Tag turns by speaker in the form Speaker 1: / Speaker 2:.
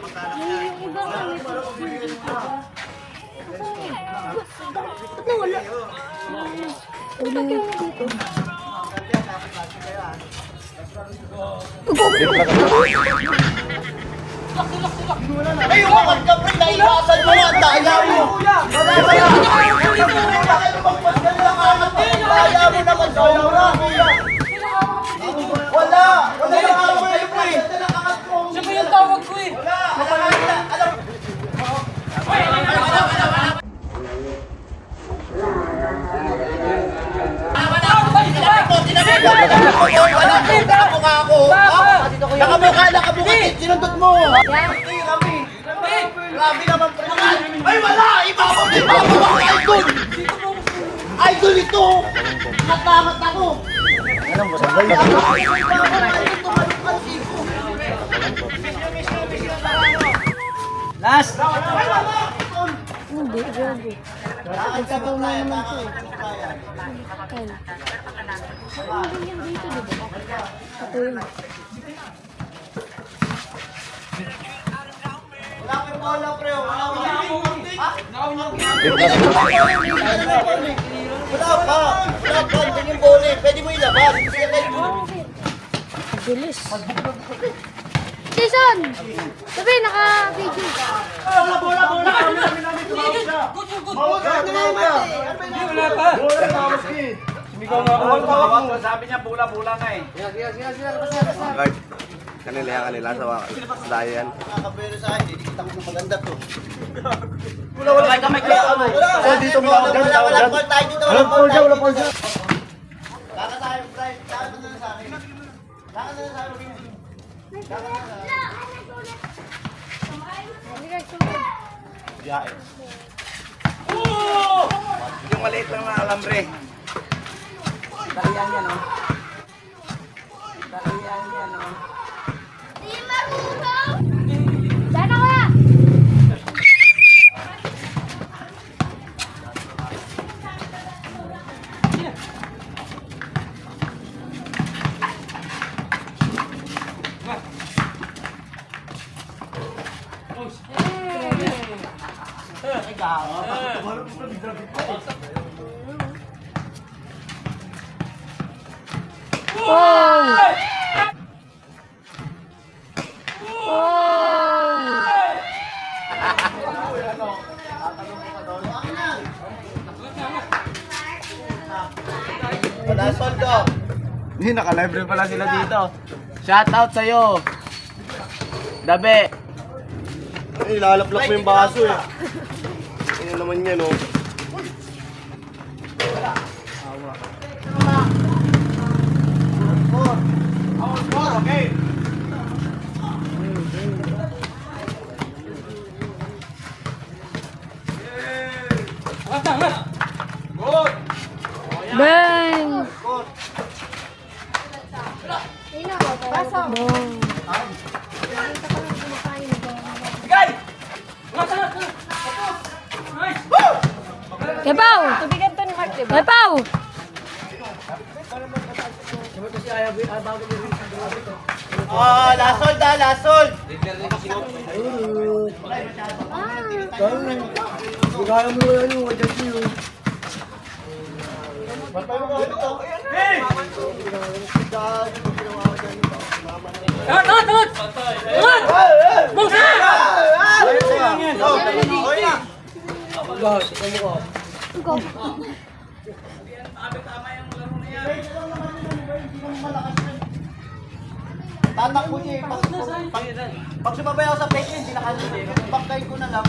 Speaker 1: Yung iba kami. Ba't nawala? Ulo niyo dito.
Speaker 2: Ay, umangat ka, pre! Naiwasan mo yan! Daya mo! Daya mo naman! Wala! Wala yung tawag kayo, pre!
Speaker 3: Siya ba yung tawag ko eh?
Speaker 2: Nakabuka! Sinundot mo! Grabe naman, pre! Ay, wala! Ibabaw ako, idol! Idol ito! Natangat ako!
Speaker 3: Last!
Speaker 1: Hindi, grabe. Sabaw na naman ito eh. Ayun. Ano din yan dito, di ba? Ito yun.
Speaker 2: Wala kang bola, pre! Wala pa! Wala pa! Hindi yung bola eh. Pwede mo ilabas.
Speaker 1: Bilis. Jason! Sabi, naka-video.
Speaker 2: Bola!
Speaker 3: Wala pa!
Speaker 4: Sabi niya bula-bula nga eh.
Speaker 5: Guard, kanila sa daya yan.
Speaker 2: Nakakapero sa akin. Hindi kita ko maganda to.
Speaker 4: Wala ka may kaya ano.
Speaker 2: Dito mo ako dyan. Wala call tayo dito. Wala call dyan. Kakasahin, Brian. Kakasahin na sa akin. Kakasahin na sa akin. Biyahe.
Speaker 5: Yung maliit lang na alambre.
Speaker 3: Talian yan oh. Talian yan oh.
Speaker 1: Sana ko ya!
Speaker 2: Wala soldo.
Speaker 5: Hindi, naka-live pala sila dito. Shoutout sa'yo. Dabe.
Speaker 2: Ay, lalaplak mo yung baso eh.
Speaker 5: Ano naman yan, oh.
Speaker 2: Okay.
Speaker 1: Bang! Bang!
Speaker 3: Bigay! Nice!
Speaker 1: Kepaw! Kepaw!
Speaker 2: Lasol da, lasol.
Speaker 3: Tangat! Bungsa!
Speaker 2: Tatakbo niya eh. Pag sumabay ako sa plate, hindi nakasunod. Bakay ko na lang.